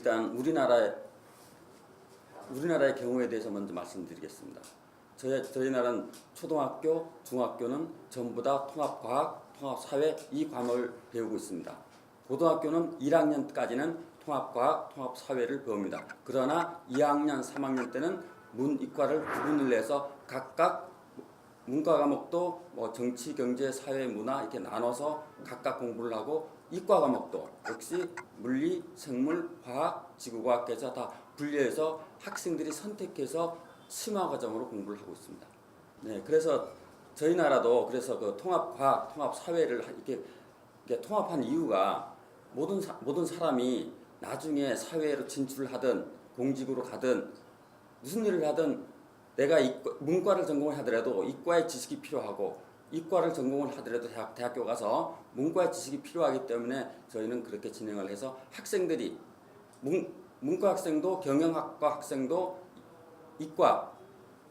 일단 우리나라의 경우에 대해서 먼저 말씀드리겠습니다. 저희 나라는 초등학교, 중학교는 전부 다 통합과학, 통합사회 이 과목을 배우고 있습니다. 고등학교는 1학년까지는 통합과학, 통합사회를 배웁니다. 그러나 2학년, 3학년 때는 문이과를 구분을 해서 각각 문과 과목도 정치, 경제, 사회, 문화 이렇게 나눠서 각각 공부를 하고 이과 과목도 역시 물리, 생물, 화학, 지구과학에서 다 분리해서 학생들이 선택해서 심화 과정으로 공부를 하고 있습니다. 네, 그래서 저희 나라도 그래서 그 통합과학, 통합사회를 이렇게 통합한 이유가 모든 사람이 나중에 사회로 진출을 하든 공직으로 가든 무슨 일을 하든 내가 문과를 전공을 하더라도 이과의 지식이 필요하고 이과를 전공을 하더라도 대학교 가서 문과의 지식이 필요하기 때문에 저희는 그렇게 진행을 해서 학생들이 문과 학생도 경영학과 학생도 이과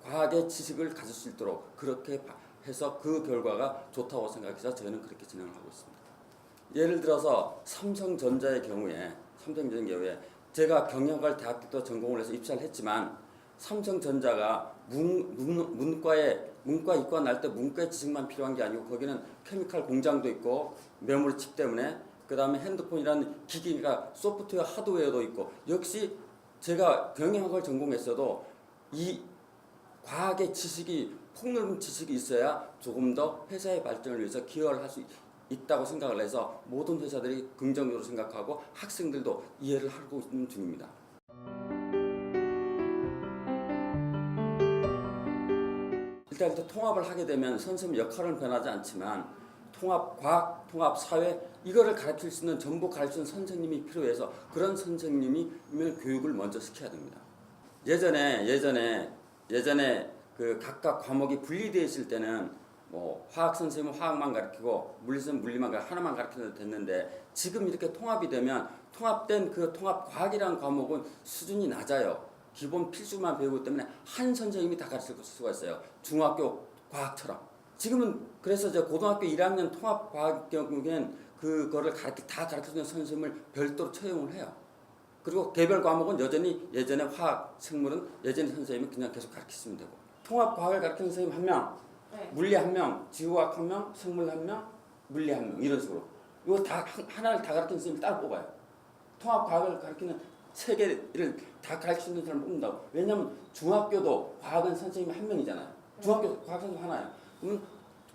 과학의 지식을 가질 수 있도록 그렇게 해서 그 결과가 좋다고 생각해서 저희는 그렇게 진행을 하고 있습니다. 예를 들어서 삼성전자의 경우에 제가 경영학을 대학교 때 전공을 해서 입사를 했지만 삼성전자가 문과 이과 날 때 문과의 지식만 필요한 게 아니고 거기는 케미칼 공장도 있고 메모리 칩 때문에 그 다음에 핸드폰이라는 기기가 소프트웨어 하드웨어도 있고 역시 제가 경영학을 전공했어도 이 과학의 지식이 폭넓은 지식이 있어야 조금 더 회사의 발전을 위해서 기여를 할 수 있다고 생각을 해서 모든 회사들이 긍정적으로 생각하고 학생들도 이해를 하고 있는 중입니다. 일단 통합을 하게 되면 선생님 역할은 변하지 않지만 통합과학, 통합사회 이거를 가르칠 수 있는 전부 가르치는 선생님이 필요해서 그런 선생님이면 교육을 먼저 시켜야 됩니다. 예전에 그 각각 과목이 분리되어 있을 때는 화학 선생님은 화학만 가르치고 물리 선생님은 물리만 하나만 가르쳐도 됐는데 지금 이렇게 통합이 되면 통합된 그 통합과학이라는 과목은 수준이 낮아요. 기본 필수만 배우기 때문에 한 선생님이 다 가르칠 수가 있어요. 중학교 과학처럼. 지금은 그래서 고등학교 1학년 통합과학 경우에는 그거를 다 가르쳐주는 선생님을 별도로 채용을 해요. 그리고 개별 과목은 여전히 예전에 화학, 생물은 여전히 선생님이 그냥 계속 가르치시면 되고 통합과학을 가르치는 선생님 한 명, 네. 물리 한 명, 지구과학 한 명, 생물 한 명, 물리 한 명 이런 식으로 이거 다 하나를 다 가르치는 선생님을 따로 뽑아요. 통합과학을 가르치는 세 개를 다 가르치는 사람을 뽑는다고. 왜냐하면 중학교도 과학은 선생님이 한 명이잖아요. 중학교 과학 선생님 하나예요. 그러면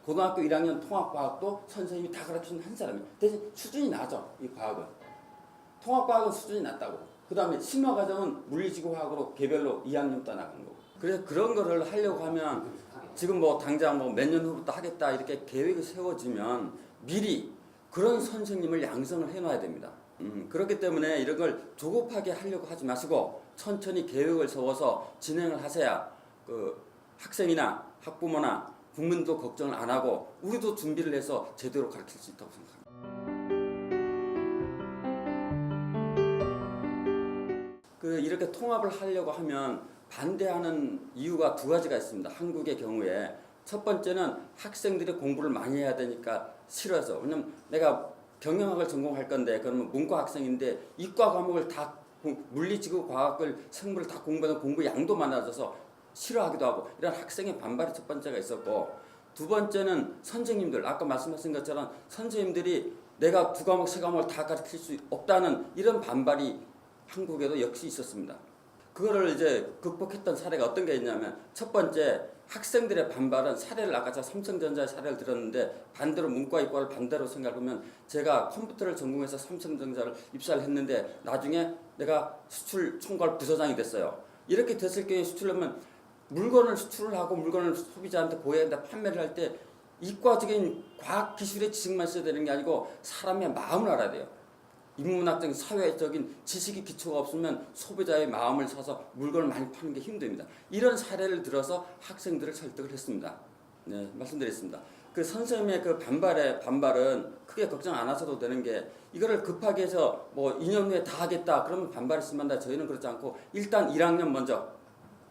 고등학교 1학년 통합과학도 선생님이 다 가르치는 한 사람이에요. 대신 수준이 낮아. 이 과학은. 통합과학은 수준이 낮다고. 그 다음에 심화과정은 물리지구화학으로 개별로 2학년 때 나가는 거고. 그래서 그런 거를 하려고 하면 지금 당장 몇 년 후부터 하겠다 이렇게 계획이 세워지면 미리 그런 선생님을 양성을 해놔야 됩니다. 그렇기 때문에 이런 걸 조급하게 하려고 하지 마시고 천천히 계획을 세워서 진행을 하셔야 그 학생이나 학부모나 국민도 걱정을 안 하고 우리도 준비를 해서 제대로 가르칠 수 있다고 생각합니다. 이렇게 통합을 하려고 하면 반대하는 이유가 두 가지가 있습니다. 한국의 경우에 첫 번째는 학생들이 공부를 많이 해야 되니까 싫어서. 왜냐면 내가 경영학을 전공할 건데 그러면 문과 학생인데 이과 과목을 다 물리지구 과학을 생물을 다 공부하는 공부 양도 많아져서 싫어하기도 하고 이런 학생의 반발이 첫 번째가 있었고 두 번째는 선생님들 아까 말씀하신 것처럼 선생님들이 내가 두 과목 세 과목을 다 가르칠 수 없다는 이런 반발이 한국에도 역시 있었습니다. 그거를 이제 극복했던 사례가 어떤 게 있냐면 첫 번째 학생들의 반발은 사례를 아까 제가 삼성전자의 사례를 들었는데 반대로 문과 이과를 반대로 생각하면 제가 컴퓨터를 전공해서 삼성전자를 입사를 했는데 나중에 내가 수출 총괄 부서장이 됐어요. 이렇게 됐을 경우에 수출하면 물건을 수출을 하고 물건을 소비자한테 보여야 한다 판매를 할 때 이과적인 과학 기술의 지식만 써야 되는 게 아니고 사람의 마음을 알아야 돼요. 인문학적인 사회적인 지식의 기초가 없으면 소비자의 마음을 사서 물건을 많이 파는 게 힘듭니다. 이런 사례를 들어서 학생들을 설득을 했습니다. 네, 말씀드렸습니다. 그 선생님의 그 반발은 크게 걱정 안 하셔도 되는 게 이거를 급하게 해서 2년 후에 다 하겠다 그러면 반발이 심한다. 저희는 그렇지 않고 일단 1학년 먼저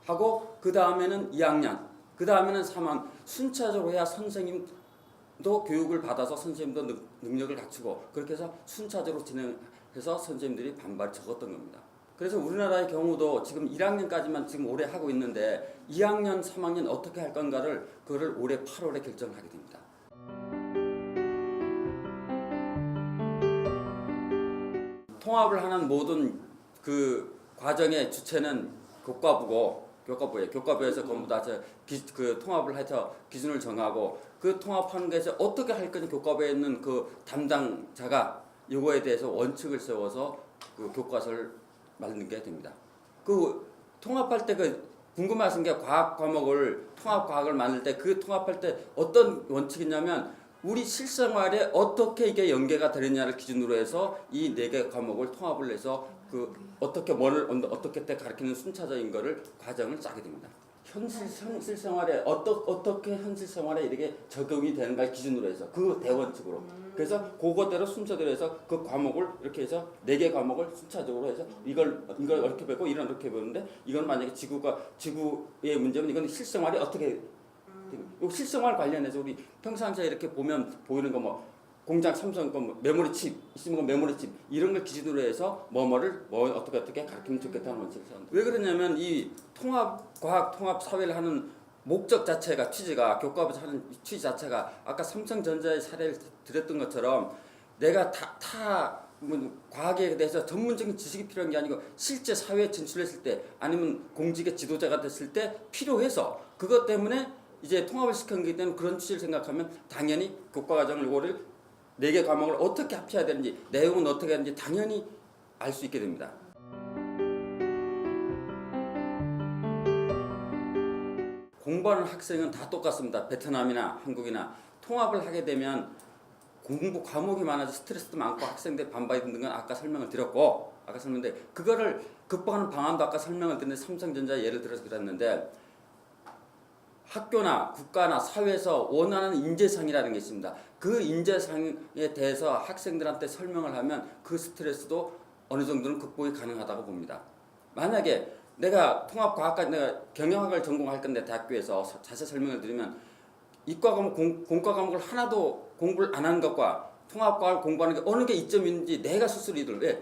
하고 그 다음에는 2학년 그 다음에는 3학년 순차적으로 해야 선생님도 교육을 받아서 선생님도 능력을 갖추고 그렇게 해서 순차적으로 진행해서 선생님들이 반발이 적었던 겁니다. 그래서 우리나라의 경우도 지금 1학년까지만 지금 올해 하고 있는데 2학년, 3학년 어떻게 할 건가를 그거를 올해 8월에 결정을 하게 됩니다. 통합을 하는 모든 그 과정의 주체는 교과부예요. 교과부에서 전부 다 그 통합을 해서 기준을 정하고 그 통합하는 것에서 어떻게 할 건지 교과부에 있는 그 담당자가 이거에 대해서 원칙을 세워서 그 교과서를 만들게 됩니다. 그 통합할 때 그 궁금하신 게 과학 과목을 통합 과학을 만들 때 그 통합할 때 어떤 원칙이냐면 우리 실생활에 어떻게 이게 연계가 되느냐를 기준으로 해서 이 4개 과목을 통합을 해서 그 어떻게 뭐를 어떻게 때 가르치는 순차적인 거를 과정을 짜게 됩니다. 현실 생활에 어떻게 현실 생활에 이렇게 적용이 되는가 기준으로 해서 그 대원칙으로 그래서 그거대로 순서대로 해서 그 과목을 이렇게 해서 4개 과목을 순차적으로 해서 이걸 이렇게 배고 이런 이렇게 배우는데 이건 만약에 지구의 문제면 이건 실생활에 어떻게 실생활 관련해서 우리 평상시에 이렇게 보면 보이는 거 뭐 공장 삼성 거 뭐 메모리 칩 있으면 그 메모리 칩 이런 걸 기준으로 해서 뭐뭐를 어떻게 가르치면 좋겠다는 원칙을 세운다. 왜 그러냐면 이 과학 통합 사회를 하는 목적 자체가 취지가 교과부에서 하는 취지 자체가 아까 삼성전자의 사례를 드렸던 것처럼 내가 과학에 대해서 전문적인 지식이 필요한 게 아니고 실제 사회에 진출했을 때 아니면 공직의 지도자가 됐을 때 필요해서 그것 때문에 이제 통합을 시킨 거기 때문에 그런 취지를 생각하면 당연히 교과과정을 이거를 4개 과목을 어떻게 합쳐야 되는지 내용은 어떻게 하는지 당연히 알 수 있게 됩니다. 공부하는 학생은 다 똑같습니다. 베트남이나 한국이나 통합을 하게 되면 공부 과목이 많아서 스트레스도 많고 학생들 반발이 드는 건 아까 설명을 드렸고 그거를 극복하는 방안도 아까 설명을 드렸는데 삼성전자 예를 들어서 그랬는데 학교나 국가나 사회에서 원하는 인재상이라는 게 있습니다. 그 인재상에 대해서 학생들한테 설명을 하면 그 스트레스도 어느 정도는 극복이 가능하다고 봅니다. 만약에 내가 통합과학까지 내가 경영학을 전공할 건데 대학교에서 자세히 설명을 드리면 이과 과목, 공과 과목을 하나도 공부를 안 하는 것과 통합과학을 공부하는 게 어느 게 이점이 있는지 내가 스스로 왜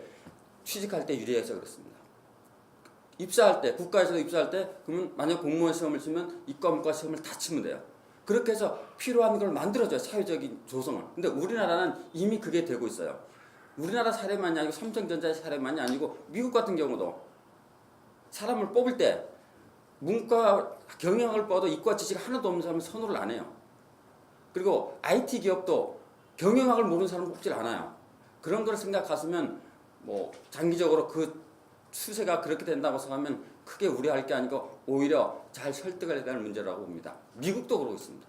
취직할 때 유리해서 그렇습니다. 입사할 때 국가에서 입사할 때 그러면 만약 공무원 시험을 치면 이과 문과 시험을 다 치면 돼요. 그렇게 해서 필요한 걸 만들어줘요. 사회적인 조성을. 근데 우리나라는 이미 그게 되고 있어요. 우리나라 사례만이 아니고 삼성전자의 사례만이 아니고 미국 같은 경우도 사람을 뽑을 때 문과 경영학을 뽑아도 이과 지식 하나도 없는 사람은 선호를 안 해요. 그리고 IT 기업도 경영학을 모르는 사람을 뽑질 않아요. 그런 걸 생각하시면 뭐 장기적으로 그 추세가 그렇게 된다고 생각하면 크게 우려할 게 아니고 오히려 잘 설득해야 되는 문제라고 봅니다. 미국도 그러고 있습니다.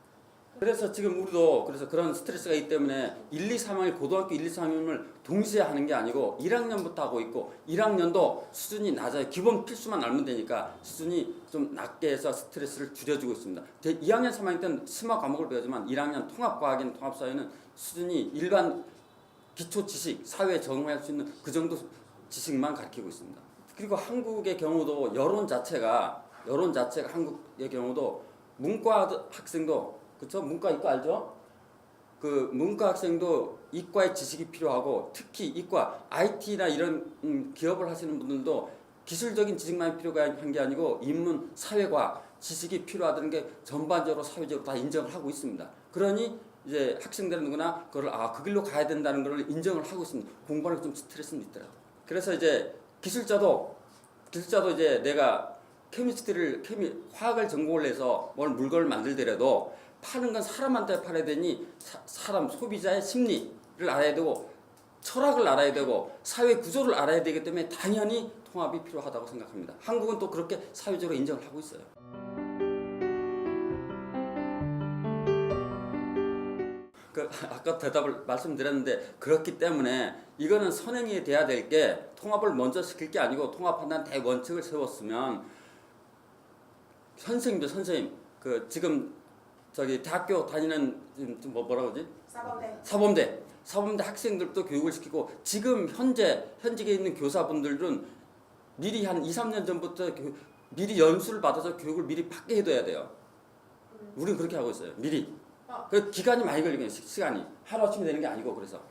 그래서 지금 우리도 그래서 그런 스트레스가 있기 때문에 1, 2, 3학년 고등학교 1, 2, 3학년을 동시에 하는 게 아니고 1학년부터 하고 있고 1학년도 수준이 낮아요. 기본 필수만 알면 되니까 수준이 좀 낮게 해서 스트레스를 줄여주고 있습니다. 2학년, 3학년 때는 심화 과목을 배우지만 1학년 통합과학이나 통합사회는 수준이 일반 기초 지식, 사회에 적응할 수 있는 그 정도 지식만 가르치고 있습니다. 그리고 한국의 경우도 여론 자체가 한국의 경우도 문과 학생도 그렇죠? 문과 이과 알죠? 그 문과 학생도 이과의 지식이 필요하고 특히 이과 IT나 이런 기업을 하시는 분들도 기술적인 지식만 필요가 한 게 아니고 인문 사회과학 지식이 필요하다는 게 전반적으로 사회적으로 다 인정을 하고 있습니다. 그러니 이제 학생들은 누구나 그걸 그 길로 가야 된다는 걸 인정을 하고 있습니다. 공부하는 좀 스트레스는 있더라고요. 그래서 이제 기술자도 이제 내가 화학을 전공을 해서 물건을 만들더라도 파는 건 사람한테 팔아야 되니 사람 소비자의 심리를 알아야 되고 철학을 알아야 되고 사회 구조를 알아야 되기 때문에 당연히 통합이 필요하다고 생각합니다. 한국은 또 그렇게 사회적으로 인정을 하고 있어요. 아까 대답을 말씀드렸는데 그렇기 때문에 이거는 선행이 돼야 될 게 통합을 먼저 시킬 게 아니고 통합한다는 대원칙을 세웠으면 선생님 지금 대학교 다니는 뭐라 그러지? 사범대 학생들도 교육을 시키고 지금 현직에 있는 교사분들은 미리 한 2, 3년 전부터 미리 연수를 받아서 교육을 미리 받게 해둬야 돼요. 우리는 그렇게 하고 있어요. 미리. 그 기간이 많이 걸리거든요. 시간이 하루아침에 되는 게 아니고 그래서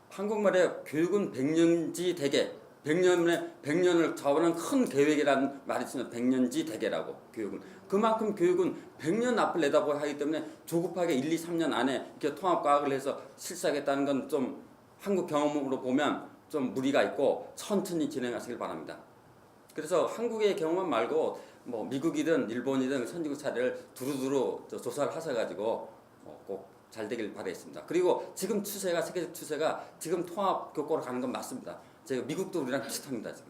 한국말에 교육은 백년지 대계 100년을 좌우하는 큰 계획이라는 말이 있습니다. 100년지 대계라고 교육은. 그만큼 교육은 100년 앞을 내다보야 하기 때문에 조급하게 1, 2, 3년 안에 이렇게 통합과학을 해서 실시하겠다는 건 좀 한국 경험으로 보면 좀 무리가 있고 천천히 진행하시길 바랍니다. 그래서 한국의 경험만 말고 뭐 미국이든 일본이든 선진국 사례를 두루두루 조사를 하셔가지고 꼭 잘 되길 바라겠습니다. 그리고 지금 추세가 세계적 추세가 지금 통합 교과로 가는 건 맞습니다. 제가 미국도 우리랑 비슷합니다. 지금.